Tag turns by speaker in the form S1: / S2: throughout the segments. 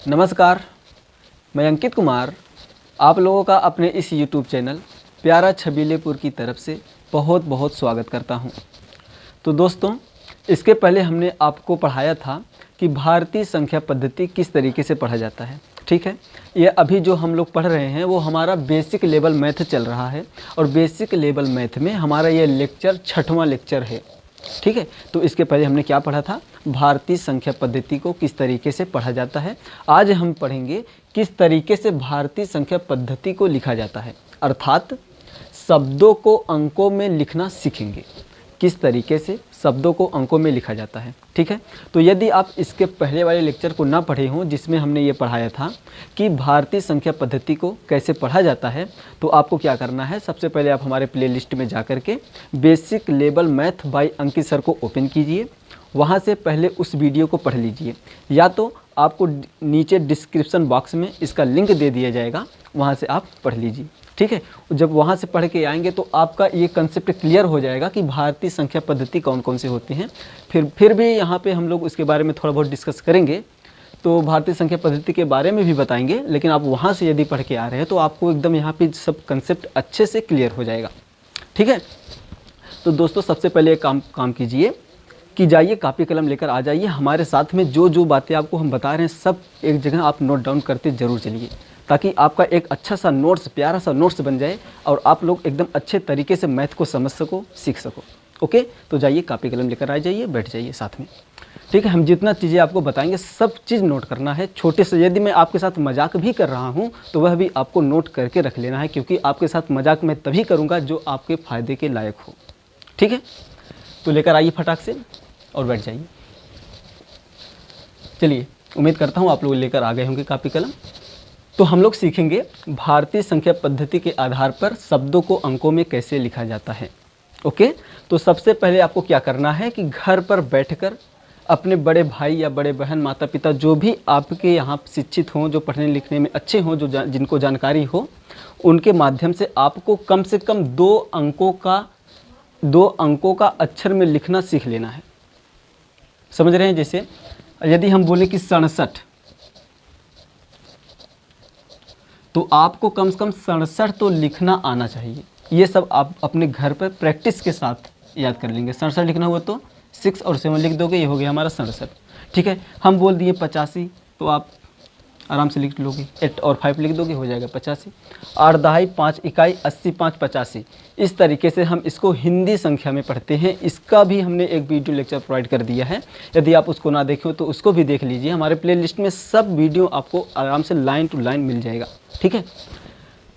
S1: नमस्कार, मैं अंकित कुमार आप लोगों का अपने इस YouTube चैनल प्यारा छबीलेपुर की तरफ से बहुत बहुत स्वागत करता हूं। तो दोस्तों, इसके पहले हमने आपको पढ़ाया था कि भारतीय संख्या पद्धति किस तरीके से पढ़ा जाता है। ठीक है, ये अभी जो हम लोग पढ़ रहे हैं वो हमारा बेसिक लेवल मैथ चल रहा है और बेसिक लेवल मैथ में हमारा ये लेक्चर 6वां लेक्चर है। ठीक है, तो इसके पहले हमने क्या पढ़ा था, भारतीय संख्या पद्धति को किस तरीके से पढ़ा जाता है। आज हम पढ़ेंगे किस तरीके से भारतीय संख्या पद्धति को लिखा जाता है, अर्थात शब्दों को अंकों में लिखना सीखेंगे, किस तरीके से शब्दों को अंकों में लिखा जाता है। ठीक है, तो यदि आप इसके पहले वाले लेक्चर को ना पढ़े हों जिसमें हमने ये पढ़ाया था कि भारतीय संख्या पद्धति को कैसे पढ़ा जाता है, तो आपको क्या करना है, सबसे पहले आप हमारे प्लेलिस्ट में जा कर के बेसिक लेवल मैथ बाय अंकित सर को ओपन कीजिए। वहाँ से पहले उस वीडियो को पढ़ लीजिए, या तो आपको नीचे डिस्क्रिप्शन बॉक्स में इसका लिंक दे दिया जाएगा, वहाँ से आप पढ़ लीजिए। ठीक है, जब वहाँ से पढ़ के आएंगे तो आपका ये कंसेप्ट क्लियर हो जाएगा कि भारतीय संख्या पद्धति कौन कौन से होते हैं। फिर भी यहाँ पे हम लोग उसके बारे में थोड़ा बहुत डिस्कस करेंगे, तो भारतीय संख्या पद्धति के बारे में भी बताएंगे, लेकिन आप वहाँ से यदि पढ़ के आ रहे हैं तो आपको एकदम यहाँ पे सब कंसेप्ट अच्छे से क्लियर हो जाएगा। ठीक है, तो दोस्तों सबसे पहले एक काम कीजिए कि जाइए कॉपी कलम लेकर आ जाइए। हमारे साथ में जो जो बातें आपको हम बता रहे हैं सब एक जगह आप नोट डाउन करते ज़रूर चलिए, ताकि आपका एक अच्छा सा नोट्स, प्यारा सा नोट्स बन जाए और आप लोग एकदम अच्छे तरीके से मैथ को समझ सको, सीख सको। ओके, तो जाइए कॉपी कलम लेकर आ जाइए, बैठ जाइए साथ में। ठीक है, हम जितना चीज़ें आपको बताएंगे सब चीज़ नोट करना है। छोटे से यदि मैं आपके साथ मजाक भी कर रहा हूँ तो वह भी आपको नोट करके रख लेना है, क्योंकि आपके साथ मजाक मैं तभी करूँगा जो आपके फ़ायदे के लायक हो। ठीक है, तो लेकर आइए फटाक से और बैठ जाइए। चलिए, उम्मीद करता हूँ आप लोग लेकर आ गए होंगे कॉपी कलम। तो हम लोग सीखेंगे भारतीय संख्या पद्धति के आधार पर शब्दों को अंकों में कैसे लिखा जाता है। ओके, तो सबसे पहले आपको क्या करना है कि घर पर बैठकर अपने बड़े भाई या बड़े बहन, माता पिता, जो भी आपके यहाँ शिक्षित हों, जो पढ़ने लिखने में अच्छे हों, जिनको जानकारी हो, उनके माध्यम से आपको कम से कम दो अंकों का अक्षर में लिखना सीख लेना है। समझ रहे हैं? जैसे यदि हम बोले कि 67, तो आपको कम से कम 67 तो लिखना आना चाहिए। ये सब आप अपने घर पर प्रैक्टिस के साथ याद कर लेंगे। 67 लिखना हुआ तो 6 और 7 लिख दोगे, ये हो गया हमारा 67। ठीक है, हम बोल दिए 85, तो आप आराम से लिख लोगे। 8 और 5 लिख दोगे, हो जाएगा 85। 8 दहाई 5 इकाई 80 5 85। इस तरीके से हम इसको हिंदी संख्या में पढ़ते हैं। इसका भी हमने एक वीडियो लेक्चर प्रोवाइड कर दिया है, यदि आप उसको ना देखें तो उसको भी देख लीजिए। हमारे प्ले लिस्ट में सब वीडियो आपको आराम से लाइन टू लाइन मिल जाएगा। ठीक है,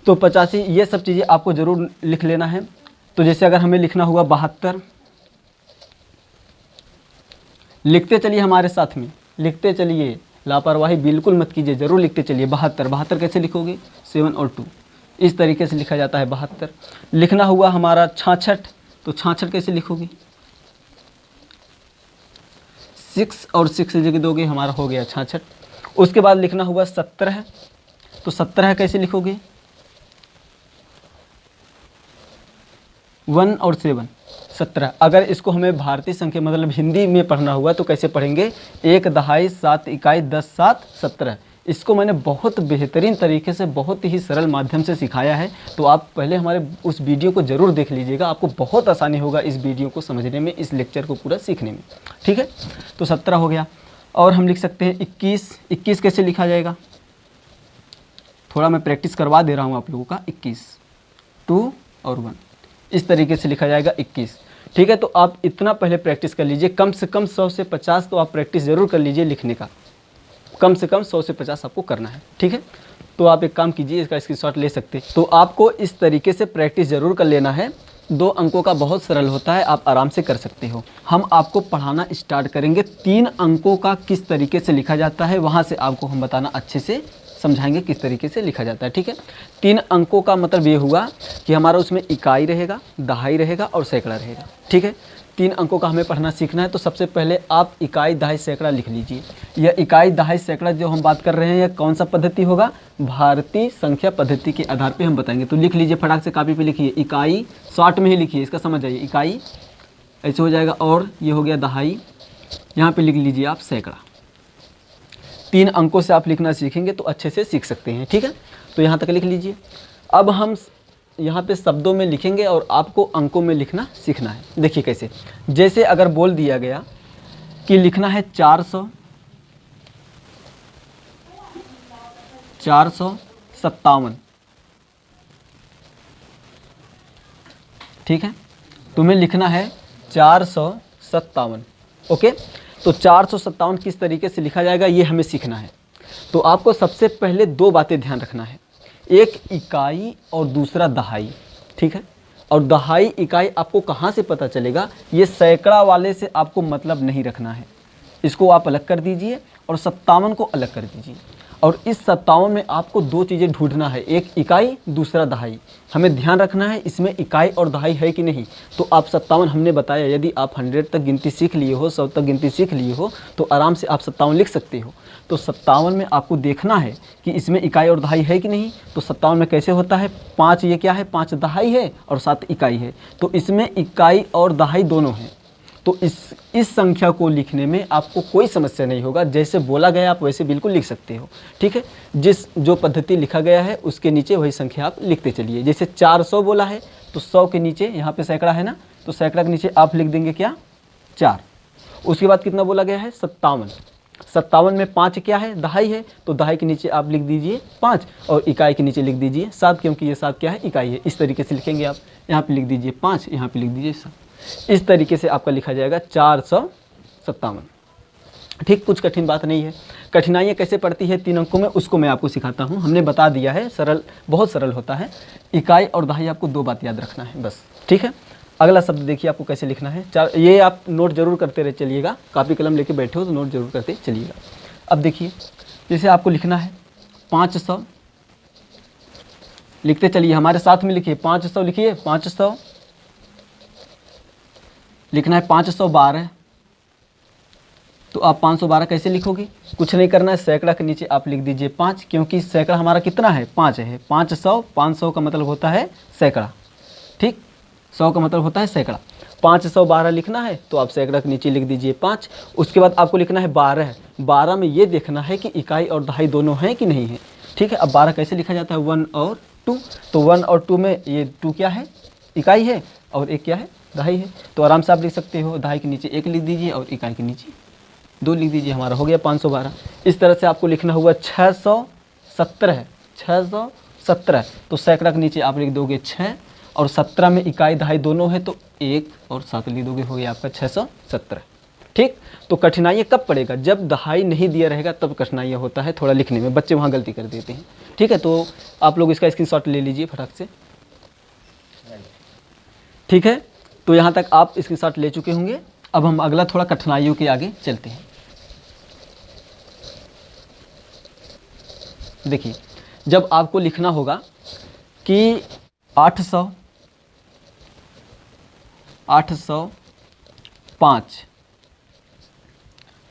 S1: तो 85, ये सब चीज़ें आपको ज़रूर लिख लेना है। तो जैसे अगर हमें लिखना हुआ 72, लिखते चलिए हमारे साथ में, लिखते चलिए, लापरवाही बिल्कुल मत कीजिए, ज़रूर लिखते चलिए। 72 कैसे लिखोगे, 7 और 2, इस तरीके से लिखा जाता है 72। लिखना हुआ हमारा 66, तो 66 कैसे लिखोगे, 6 और 6 लिख दोगे, हमारा हो गया 66। उसके बाद लिखना हुआ 17, तो 17 कैसे लिखोगे, 1 और 7, 17। अगर इसको हमें भारतीय संख्या मतलब हिंदी में पढ़ना हुआ तो कैसे पढ़ेंगे, 1 दहाई 7 इकाई 10 7 17। इसको मैंने बहुत बेहतरीन तरीके से, बहुत ही सरल माध्यम से सिखाया है, तो आप पहले हमारे उस वीडियो को ज़रूर देख लीजिएगा। आपको बहुत आसानी होगा इस वीडियो को समझने में, इस लेक्चर को पूरा सीखने में। ठीक है, तो 17 हो गया। और हम लिख सकते हैं 21 कैसे लिखा जाएगा, थोड़ा मैं प्रैक्टिस करवा दे रहा हूँ आप लोगों का। 21, 2 और 1, इस तरीके से लिखा जाएगा 21। ठीक है, तो आप इतना पहले प्रैक्टिस कर लीजिए, कम से कम 100 से 50 तो आप प्रैक्टिस ज़रूर कर लीजिए लिखने का, कम से कम 100 से 50 आपको करना है। ठीक है, तो आप एक काम कीजिए, इसका स्क्रीनशॉट ले सकते हैं। तो आपको इस तरीके से प्रैक्टिस ज़रूर कर लेना है। 2 अंकों का बहुत सरल होता है, आप आराम से कर सकते हो। हम आपको पढ़ाना स्टार्ट करेंगे 3 अंकों का किस तरीके से लिखा जाता है, वहाँ से आपको हम बताना अच्छे से समझाएंगे किस तरीके से लिखा जाता है। ठीक है, 3 अंकों का मतलब ये हुआ कि हमारा उसमें इकाई रहेगा, दहाई रहेगा और सैकड़ा रहेगा। ठीक है, 3 अंकों का हमें पढ़ना सीखना है। तो सबसे पहले आप इकाई दहाई सैकड़ा लिख लीजिए। यह इकाई दहाई सैकड़ा जो हम बात कर रहे हैं, यह कौन सा पद्धति होगा, भारतीय संख्या पद्धति के आधार पे हम बताएंगे। तो लिख लीजिए, फटाक से कॉपी पे लिखिए, इकाई शॉर्ट में ही लिखिए, इसका समझ जाइए। इकाई ऐसे हो जाएगा, और ये हो गया दहाई, यहाँ पे लिख लीजिए आप सैकड़ा। 3 अंकों से आप लिखना सीखेंगे तो अच्छे से सीख सकते हैं। ठीक है, तो यहाँ तक लिख लीजिए। अब हम यहाँ पे शब्दों में लिखेंगे और आपको अंकों में लिखना सीखना है। देखिए कैसे, जैसे अगर बोल दिया गया कि लिखना है 457, ठीक है, तुम्हें लिखना है 457। ओके, तो 457 किस तरीके से लिखा जाएगा ये हमें सीखना है। तो आपको सबसे पहले 2 बातें ध्यान रखना है, एक इकाई और दूसरा दहाई। ठीक है, और दहाई इकाई आपको कहाँ से पता चलेगा, ये सैकड़ा वाले से आपको मतलब नहीं रखना है, इसको आप अलग कर दीजिए और 57 को अलग कर दीजिए। और इस 57 में आपको 2 चीज़ें ढूंढना है, एक इकाई दूसरा दहाई। हमें ध्यान रखना है इसमें इकाई और दहाई है कि नहीं। तो आप 57 हमने बताया, यदि आप 100 तक गिनती सीख लिए हो, 100 तक गिनती सीख लिए हो तो आराम से आप 57 लिख सकते हो। तो 57 में आपको देखना है कि इसमें इकाई और दहाई है कि नहीं। तो 57 में कैसे होता है, 5 ये क्या है, 5 दहाई है और 7 इकाई है, तो इसमें इकाई और दहाई दोनों हैं। तो इस संख्या को लिखने में आपको कोई समस्या नहीं होगा, जैसे बोला गया आप वैसे बिल्कुल लिख सकते हो। ठीक है, जो पद्धति लिखा गया है उसके नीचे वही संख्या आप लिखते चलिए। जैसे 400 बोला है तो 100 के नीचे, यहाँ पे सैकड़ा है ना, तो सैकड़ा के नीचे आप लिख देंगे क्या, 4। उसके बाद कितना बोला गया है, 57। 57 में 5 क्या है, दहाई है, तो दहाई के नीचे आप लिख दीजिए 5 और इकाई के नीचे लिख दीजिए 7, क्योंकि ये 7 क्या है, इकाई है। इस तरीके से लिखेंगे आप, यहाँ पे लिख दीजिए 5, यहाँ पे लिख दीजिए 7। इस तरीके से आपका लिखा जाएगा 457। ठीक, कुछ कठिन बात नहीं है। कठिनाइयाँ कैसे पड़ती है 3 अंकों में, उसको मैं आपको सिखाता हूँ। हमने बता दिया है, सरल, बहुत सरल होता है। इकाई और दहाई आपको 2 बात याद रखना है बस। ठीक है, अगला शब्द देखिए आपको कैसे लिखना है। ये आप नोट जरूर करते रह चलिएगा, कापी कलम लेके बैठे हो तो नोट जरूर करते चलिएगा। अब देखिए, जैसे आपको लिखना है 500, लिखते चलिए, हमारे साथ में लिखिए 500, लिखिए 500। लिखना है 512, तो आप 512 कैसे लिखोगे, कुछ नहीं करना है, सैकड़ा के नीचे आप लिख दीजिए 5, क्योंकि सैकड़ा हमारा कितना है, 5 है। 500 का मतलब होता है सैकड़ा। ठीक, 100 का मतलब होता है सैकड़ा। 512 लिखना है तो आप सैकड़ा के नीचे लिख दीजिए 5। उसके बाद आपको लिखना है 12। 12 में ये देखना है कि इकाई और दहाई दोनों हैं कि नहीं है। ठीक है, अब 12 कैसे लिखा जाता है, 1 और 2। तो 1 और 2 में ये 2 क्या है, इकाई है, और 1 क्या है, दहाई है। तो आराम से आप लिख सकते हो, दहाई के नीचे 1 लिख दीजिए और इकाई के नीचे 2 लिख दीजिए, हमारा हो गया 512। इस तरह से आपको लिखना हुआ 617। 617, तो सैकड़ा के नीचे आप लिख दोगे 6 और 17 में इकाई दहाई दोनों है तो 1 और 7 लिख दोगे, हो गया आपका 617। ठीक, तो कठिनाइयाँ कब पड़ेगा, जब दहाई नहीं दिया रहेगा तब कठिनाइयाँ होता है थोड़ा लिखने में, बच्चे वहाँ गलती कर देते हैं। ठीक है, तो आप लोग इसका स्क्रीनशॉट ले लीजिए फटाक से। ठीक है, तो यहाँ तक आप स्क्रीनशॉट ले चुके होंगे। अब हम अगला थोड़ा कठिनाइयों के आगे चलते हैं। देखिए, जब आपको लिखना होगा कि 805,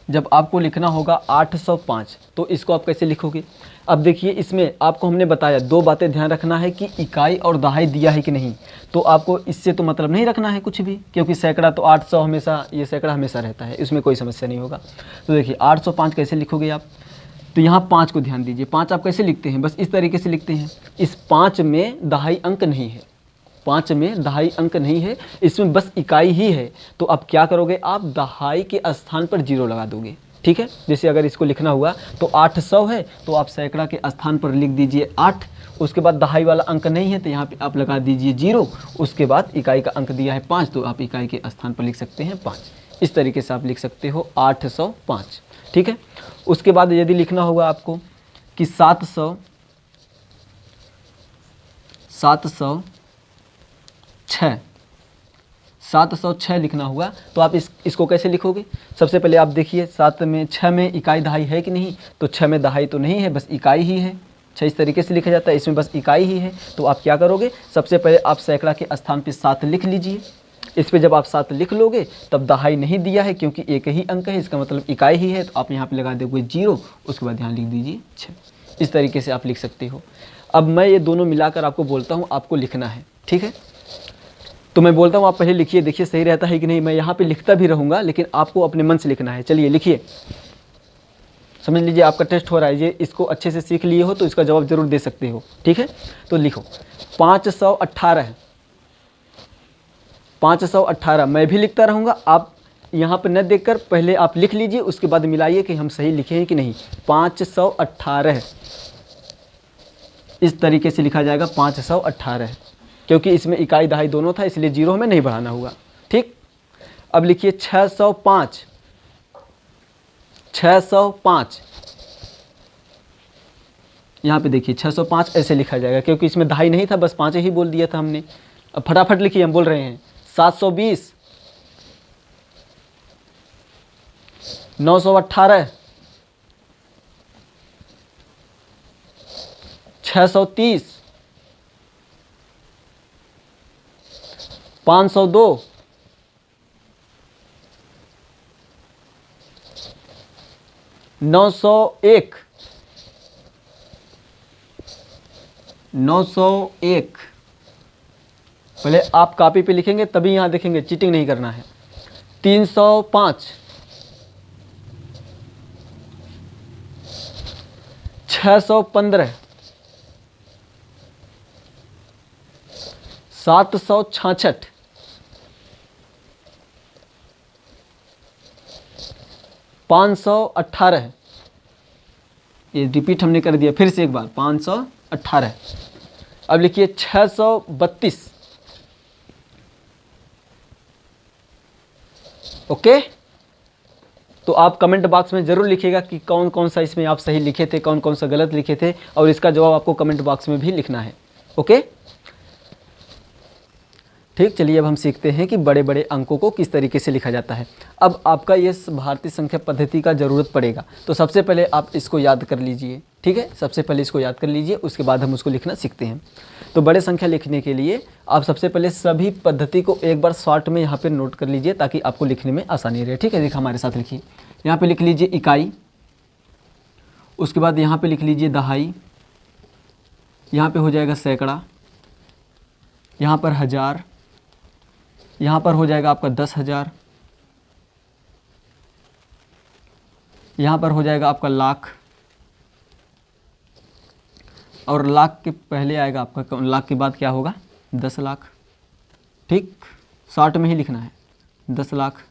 S1: जब आपको लिखना होगा 805 तो इसको आप कैसे लिखोगे। अब देखिए, इसमें आपको हमने बताया 2 बातें ध्यान रखना है कि इकाई और दहाई दिया है कि नहीं। तो आपको इससे तो मतलब नहीं रखना है कुछ भी, क्योंकि सैकड़ा तो 800 हमेशा, ये सैकड़ा हमेशा रहता है, इसमें कोई समस्या नहीं होगा। तो देखिए 805 कैसे लिखोगे आप, तो यहाँ 5 को ध्यान दीजिए। 5 आप कैसे लिखते हैं, बस इस तरीके से लिखते हैं। इस 5 में दहाई अंक नहीं है, 5 में दहाई अंक नहीं है, इसमें बस इकाई ही है। तो अब क्या करोगे, आप दहाई के स्थान पर 0 लगा दोगे। ठीक है, जैसे अगर इसको लिखना हुआ तो 800 है तो आप सैकड़ा के स्थान पर लिख दीजिए 8। उसके बाद दहाई वाला अंक नहीं है तो यहाँ पे आप लगा दीजिए 0। उसके बाद इकाई का अंक दिया है 5 तो आप इकाई के स्थान पर लिख सकते हैं 5। इस तरीके से आप लिख सकते हो 805। ठीक है, उसके बाद यदि लिखना होगा आपको कि 706 लिखना हुआ तो आप इसको कैसे लिखोगे। सबसे पहले आप देखिए 7 में 6 में इकाई दहाई है कि नहीं, तो 6 में दहाई तो नहीं है, बस इकाई ही है। 6 इस तरीके से लिखा जाता है, इसमें बस इकाई ही है। तो आप क्या करोगे, सबसे पहले आप सैकड़ा के स्थान पे 7 लिख लीजिए। इस पे जब आप 7 लिख लोगे तब दहाई नहीं दिया है क्योंकि एक ही अंक है, इसका मतलब इकाई ही है, तो आप यहाँ पे लगा दोगे 0। उसके बाद यहाँ लिख दीजिए 6। इस तरीके से आप लिख सकते हो। अब मैं ये दोनों मिलाकर आपको बोलता हूँ, आपको लिखना है। ठीक है, तो मैं बोलता हूँ आप पहले लिखिए, देखिए सही रहता है कि नहीं। मैं यहाँ पे लिखता भी रहूँगा लेकिन आपको अपने मन से लिखना है। चलिए लिखिए समझ लीजिए आपका टेस्ट हो रहा है, ये इसको अच्छे से सीख लिए हो तो इसका जवाब जरूर दे सकते हो। ठीक है, तो लिखो 518, 518 मैं भी लिखता रहूँगा, आप यहाँ पर न देखकर पहले आप लिख लीजिए, उसके बाद मिलाइए कि हम सही लिखे हैं कि नहीं। 518 इस तरीके से लिखा जाएगा 518, क्योंकि इसमें इकाई दहाई दोनों था इसलिए जीरो हमें नहीं बढ़ाना होगा। ठीक, अब लिखिए 605, 605 यहाँ पे देखिए 605 ऐसे लिखा जाएगा, क्योंकि इसमें दहाई नहीं था, बस 5 ही बोल दिया था हमने। अब फटाफट लिखिए, हम बोल रहे हैं 720, 918, 630, 502, 901, 901 पहले आप कॉपी पे लिखेंगे तभी यहाँ देखेंगे, चीटिंग नहीं करना है। 305, 615, 766, 518, ये रिपीट हमने कर दिया, फिर से एक बार 518। अब लिखिए 632। ओके, तो आप कमेंट बॉक्स में ज़रूर लिखिएगा कि कौन कौन सा इसमें आप सही लिखे थे, कौन कौन सा गलत लिखे थे, और इसका जवाब आपको कमेंट बॉक्स में भी लिखना है। ओके, ठीक, चलिए अब हम सीखते हैं कि बड़े बड़े अंकों को किस तरीके से लिखा जाता है। अब आपका ये भारतीय संख्या पद्धति का ज़रूरत पड़ेगा, तो सबसे पहले आप इसको याद कर लीजिए। ठीक है, सबसे पहले इसको याद कर लीजिए, उसके बाद हम उसको लिखना सीखते हैं। तो बड़े संख्या लिखने के लिए आप सबसे पहले सभी पद्धति को एक बार शॉर्ट में यहाँ पर नोट कर लीजिए, ताकि आपको लिखने में आसानी रहे। ठीक है, देखिए हमारे साथ लिखिए, यहाँ पर लिख लीजिए इकाई, उसके बाद यहाँ पर लिख लीजिए दहाई, यहाँ पर हो जाएगा सैकड़ा, यहाँ पर हज़ार, यहाँ पर हो जाएगा आपका 10,000, यहाँ पर हो जाएगा आपका लाख, और लाख के पहले आएगा आपका, लाख के बाद क्या होगा 10 लाख। ठीक, शॉर्ट में ही लिखना है 10 लाख,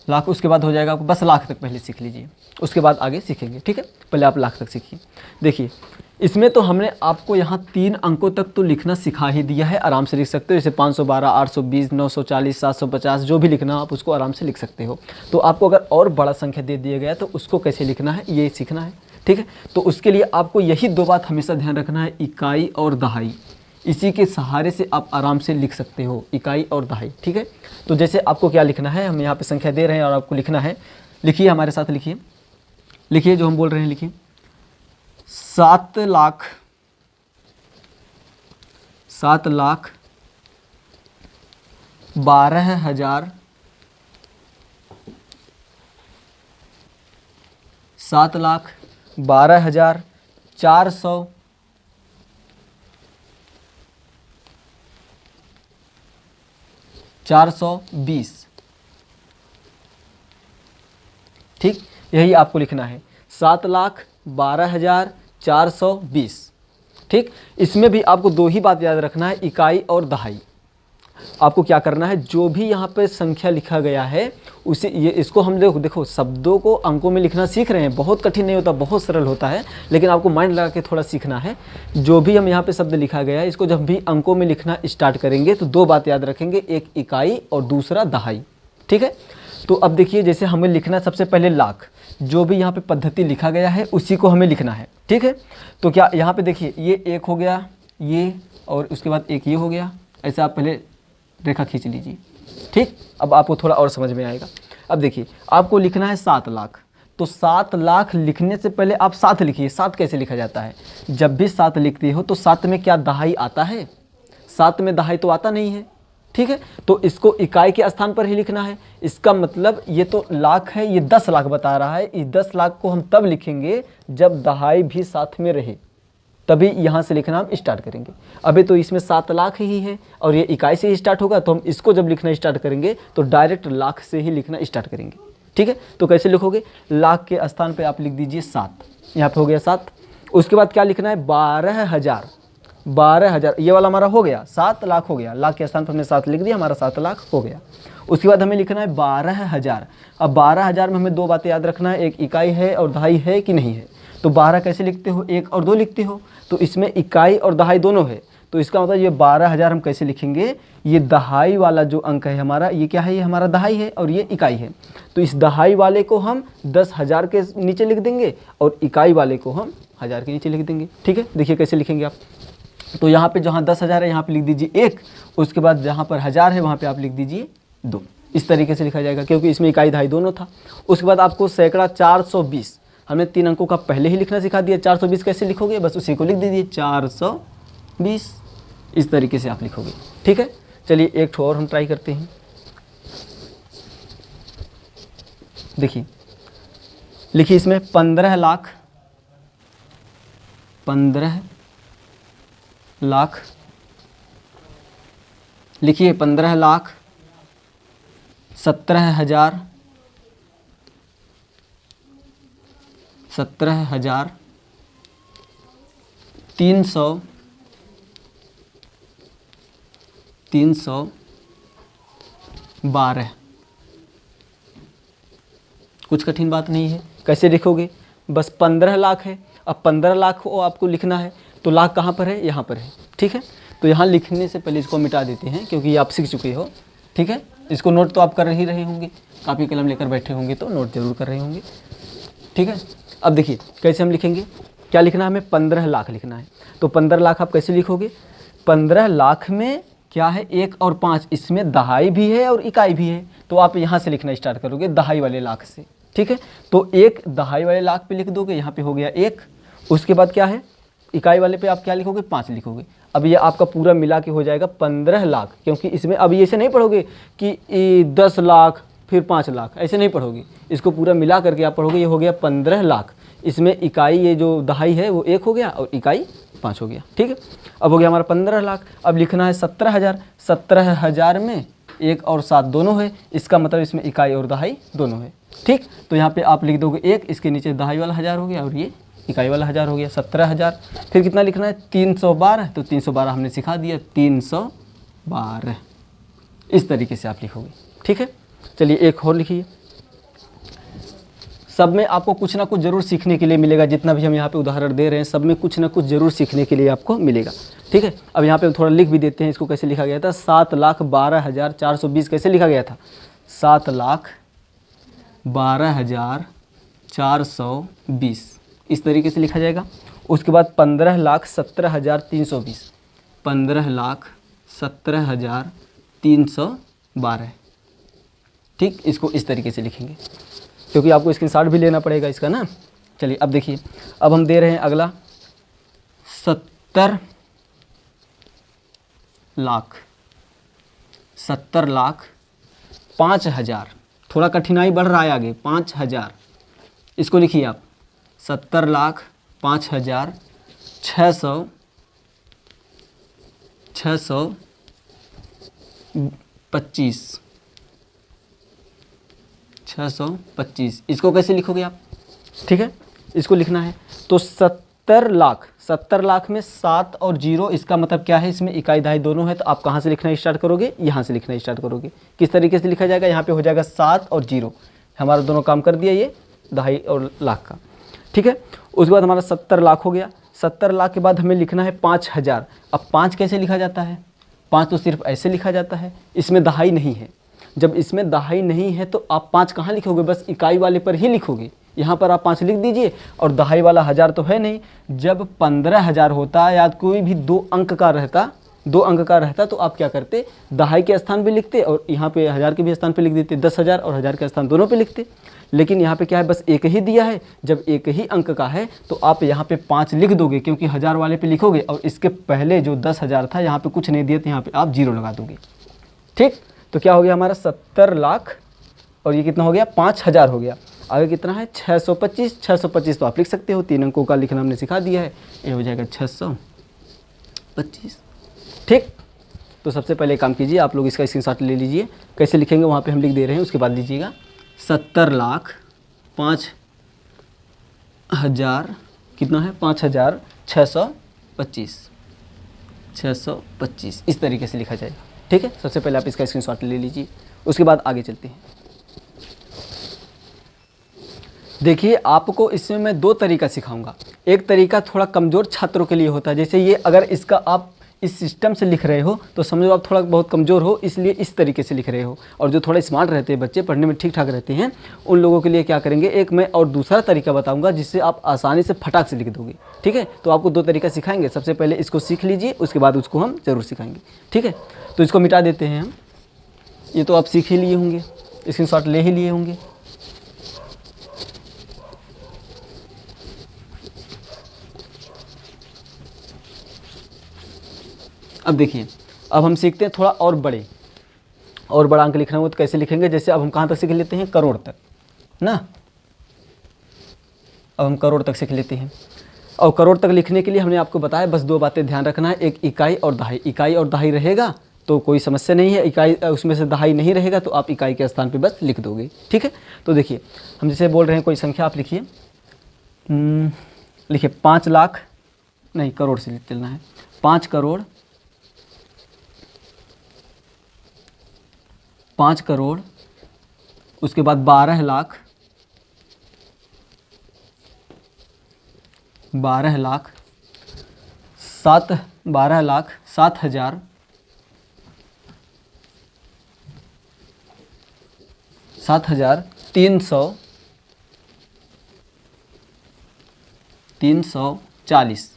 S1: लाख, उसके बाद हो जाएगा आपको, बस लाख तक पहले सीख लीजिए, उसके बाद आगे सीखेंगे। ठीक है, पहले आप लाख तक सीखिए। देखिए इसमें तो हमने आपको यहाँ 3 अंकों तक तो लिखना सिखा ही दिया है, आराम से लिख सकते हो। जैसे 512, 820, 940, 750, जो भी लिखना आप उसको आराम से लिख सकते हो। तो आपको अगर और बड़ा संख्या दे दिया गया तो उसको कैसे लिखना है ये सीखना है। ठीक है, तो उसके लिए आपको यही 2 बात हमेशा ध्यान रखना है, इकाई और दहाई। इसी के सहारे से आप आराम से लिख सकते हो, इकाई और दहाई। ठीक है, तो जैसे आपको क्या लिखना है, हम यहाँ पे संख्या दे रहे हैं और आपको लिखना है। लिखिए हमारे साथ, लिखिए लिखिए जो हम बोल रहे हैं, लिखिए 7 लाख, 7 लाख 12,000, 7 लाख 12,400, 420। ठीक, यही आपको लिखना है, 7,12,420। ठीक, इसमें भी आपको 2 ही बात याद रखना है, इकाई और दहाई। आपको क्या करना है, जो भी यहाँ पे संख्या लिखा गया है उसे, ये इसको हम देखो शब्दों को अंकों में लिखना सीख रहे हैं, बहुत कठिन नहीं होता, बहुत सरल होता है, लेकिन आपको माइंड लगा के थोड़ा सीखना है। जो भी हम यहाँ पे शब्द लिखा गया है, इसको जब भी अंकों में लिखना स्टार्ट करेंगे तो 2 बात याद रखेंगे, एक इकाई और दूसरा दहाई। ठीक है, तो अब देखिए जैसे हमें लिखना सबसे पहले लाख, जो भी यहाँ पे पद्धति लिखा गया है उसी को हमें लिखना है। ठीक है, तो क्या यहाँ पे देखिए ये एक हो गया, ये, और उसके बाद एक ये हो गया, ऐसे आप पहले रेखा खींच लीजिए। ठीक, अब आपको थोड़ा और समझ में आएगा। अब देखिए आपको लिखना है 7 लाख, तो 7 लाख लिखने से पहले आप 7 लिखिए। 7 कैसे लिखा जाता है, जब भी 7 लिखती हो तो 7 में क्या दहाई आता है, 7 में दहाई तो आता नहीं है। ठीक है, तो इसको इकाई के स्थान पर ही लिखना है। इसका मतलब ये तो लाख है, ये 10 लाख बता रहा है, इस 10 लाख को हम तब लिखेंगे जब दहाई भी साथ में रहे, तभी यहाँ से लिखना हम स्टार्ट करेंगे। अभी तो इसमें 7 लाख ही है और ये इकाई से ही स्टार्ट होगा, तो हम इसको जब लिखना स्टार्ट करेंगे तो डायरेक्ट लाख से ही लिखना स्टार्ट करेंगे। ठीक है। तो कैसे लिखोगे, लाख के स्थान पे आप लिख दीजिए 7, यहाँ पे हो गया 7। उसके बाद क्या लिखना है, 12,000, 12,000 ये वाला हमारा हो गया, 7 लाख हो गया, लाख के स्थान पर हमने 7 लिख दिया, हमारा 7 लाख हो गया। उसके बाद हमें लिखना है 12,000। अब 12,000 में हमें 2 बातें याद रखना है, एक इकाई है और दहाई है कि नहीं है। तो 12 कैसे लिखते हो, 1 और 2 लिखते हो, तो इसमें इकाई और दहाई दोनों है। तो इसका मतलब ये 12,000 हम कैसे लिखेंगे, ये दहाई वाला जो अंक है हमारा, ये क्या है, ये हमारा दहाई है और ये इकाई है। तो इस दहाई वाले को हम 10,000 के नीचे लिख देंगे और इकाई वाले को हम 1000 के नीचे लिख देंगे। ठीक है, देखिए कैसे लिखेंगे आप। तो यहाँ पे जहाँ 10,000 है यहाँ पे लिख दीजिए 1, उसके बाद जहाँ पर 1000 है वहाँ पे आप लिख दीजिए 2। इस तरीके से लिखा जाएगा, क्योंकि इसमें इकाई दहाई दोनों था। उसके बाद आपको सैकड़ा 420, हमने 3 अंकों का पहले ही लिखना सिखा दिया। 420 कैसे लिखोगे, बस उसी को लिख दीजिए 420, इस तरीके से आप लिखोगे। ठीक है, चलिए एक ठो और हम ट्राई करते हैं। देखिए लिखिए इसमें 15 लाख, 15 लाख लिखिए, 15 लाख 17,000, 17,000 312। कुछ कठिन बात नहीं है। कैसे लिखोगे, बस 15 लाख है, अब 15 लाख को आपको लिखना है, तो लाख कहाँ पर है, यहाँ पर है। ठीक है, तो यहाँ लिखने से पहले इसको मिटा देते हैं, क्योंकि ये आप सीख चुके हो। ठीक है, इसको नोट तो आप कर ही रहे होंगे, कापी कलम लेकर बैठे होंगे तो नोट जरूर कर रहे होंगे। ठीक है, अब देखिए कैसे हम लिखेंगे, क्या लिखना है, हमें 15 लाख लिखना है। तो 15 लाख आप कैसे लिखोगे, 15 लाख में क्या है, 1 और 5, इसमें दहाई भी है और इकाई भी है, तो आप यहाँ से लिखना स्टार्ट करोगे दहाई वाले लाख से। ठीक है, तो 1 दहाई वाले लाख पे लिख दोगे, यहाँ पे हो गया 1। उसके बाद क्या है, इकाई वाले पे आप क्या लिखोगे, 5 लिखोगे। अब ये आपका पूरा मिला के हो जाएगा 15 लाख, क्योंकि इसमें अब ये ऐसे नहीं पढ़ोगे कि 10 लाख फिर 5 लाख, ऐसे नहीं पढ़ोगे, इसको पूरा मिला करके आप पढ़ोगे। ये हो गया 15 लाख, इसमें इकाई ये जो दहाई है वो 1 हो गया और इकाई 5 हो गया। ठीक है, अब हो गया हमारा 15 लाख। अब लिखना है 17,000, 17,000 में 1 और 7 दोनों है, इसका मतलब इसमें इकाई और दहाई दोनों है। ठीक, तो यहाँ पे आप लिख दोगे 1, इसके नीचे दहाई वाला 1000 हो गया और ये इकाई वाला 1000 हो गया, 17,000। फिर कितना लिखना है, 312, तो 312 हमने सिखा दिया, 312, इस तरीके से आप लिखोगे। ठीक है, चलिए एक और लिखिए। सब में आपको कुछ ना कुछ जरूर सीखने के लिए मिलेगा, जितना भी हम यहाँ पे उदाहरण दे रहे हैं सब में कुछ ना कुछ जरूर सीखने के लिए आपको मिलेगा। ठीक है, अब यहाँ पे हम थोड़ा लिख भी देते हैं, इसको कैसे लिखा गया था, 7,12,420 कैसे लिखा गया था, 7,12,420, इस तरीके से लिखा जाएगा। उसके बाद 15,17,320, 15,17,312। ठीक, इसको इस तरीके से लिखेंगे, क्योंकि आपको स्क्रीनशॉट भी लेना पड़ेगा इसका ना। चलिए अब देखिए, अब हम दे रहे हैं अगला 70 लाख, 70 लाख 5,000, थोड़ा कठिनाई बढ़ रहा है आगे, 5,000, इसको लिखिए आप, 70 लाख 5,000 625, 625, इसको कैसे लिखोगे आप। ठीक है, इसको लिखना है, तो 70 लाख में 7 और 0, इसका मतलब क्या है, इसमें इकाई दहाई दोनों है, तो आप कहाँ से लिखना स्टार्ट करोगे, यहाँ से लिखना स्टार्ट करोगे। किस तरीके से लिखा जाएगा, यहाँ पे हो जाएगा 7 और 0, हमारा दोनों काम कर दिया ये दहाई और लाख का। ठीक है, उसके बाद हमारा 70 लाख हो गया। 70 लाख के बाद हमें लिखना है 5,000। अब 5 कैसे लिखा जाता है, 5 तो सिर्फ ऐसे लिखा जाता है, इसमें दहाई नहीं है। जब इसमें दहाई नहीं है तो आप 5 कहाँ लिखोगे, बस इकाई वाले पर ही लिखोगे, यहाँ पर आप 5 लिख दीजिए, और दहाई वाला 1000 तो है नहीं। जब 15,000 होता या कोई भी 2 अंक का रहता, 2 अंक का रहता, तो आप क्या करते, दहाई के स्थान पे लिखते और यहाँ पे 1000 के भी स्थान पे लिख देते, 10,000 और 1000 के स्थान दोनों पे लिखते। लेकिन यहाँ पे क्या है, बस एक ही दिया है, जब एक ही अंक का है तो आप यहाँ पे 5 लिख दोगे, क्योंकि 1000 वाले पे लिखोगे, और इसके पहले जो 10,000 था यहाँ पे कुछ नहीं दिया, तो यहाँ पे आप 0 लगा दोगे। ठीक, तो क्या हो गया हमारा 70 लाख, और ये कितना हो गया, 5,000 हो गया। आगे कितना है, 625, 625 तो आप लिख सकते हो, 3 अंकों का लिखना हमने सिखा दिया है, ये हो जाएगा 625। ठीक, तो सबसे पहले काम कीजिए, आप लोग इसका स्क्रीनशॉट ले लीजिए, कैसे लिखेंगे वहाँ पे हम लिख दे रहे हैं, उसके बाद लीजिएगा 70,05,000 कितना है 5,625 625 इस तरीके से लिखा जाएगा। ठीक है, सबसे पहले आप इसका स्क्रीनशॉट ले लीजिए, उसके बाद आगे चलते हैं। देखिए आपको इसमें मैं दो तरीका सिखाऊंगा। एक तरीका थोड़ा कमज़ोर छात्रों के लिए होता है, जैसे ये अगर इसका आप इस सिस्टम से लिख रहे हो तो समझो आप थोड़ा बहुत कमज़ोर हो, इसलिए इस तरीके से लिख रहे हो। और जो थोड़ा स्मार्ट रहते हैं बच्चे, पढ़ने में ठीक ठाक रहते हैं, उन लोगों के लिए क्या करेंगे, एक मैं और दूसरा तरीका बताऊंगा जिससे आप आसानी से फटाक से लिख दोगे। ठीक है, तो आपको दो तरीका सिखाएंगे। सबसे पहले इसको सीख लीजिए, उसके बाद उसको हम ज़रूर सिखाएंगे। ठीक है, तो इसको मिटा देते हैं हम। ये तो आप सीख ही लिए होंगे, स्क्रीनशॉट ले ही लिए होंगे। अब देखिए, अब हम सीखते हैं थोड़ा और बड़ा अंक लिखना हो तो कैसे लिखेंगे। जैसे अब हम कहाँ तक सीख लेते हैं, करोड़ तक ना। अब हम करोड़ तक सीख लेते हैं। और करोड़ तक लिखने के लिए हमने आपको बताया बस दो बातें ध्यान रखना है, एक इकाई और दहाई। इकाई और दहाई रहेगा तो कोई समस्या नहीं है, इकाई उसमें से दहाई नहीं रहेगा तो आप इकाई के स्थान पे बस लिख दोगे। ठीक है, तो देखिए हम जैसे बोल रहे हैं कोई संख्या, आप लिखिए, लिखिए 5 लाख, नहीं करोड़ से चलना है, 5 करोड़, 5 करोड़, उसके बाद 12 लाख, 12 लाख 7,000, 7,340।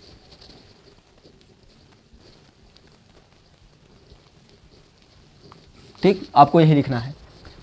S1: ठीक, आपको यही लिखना है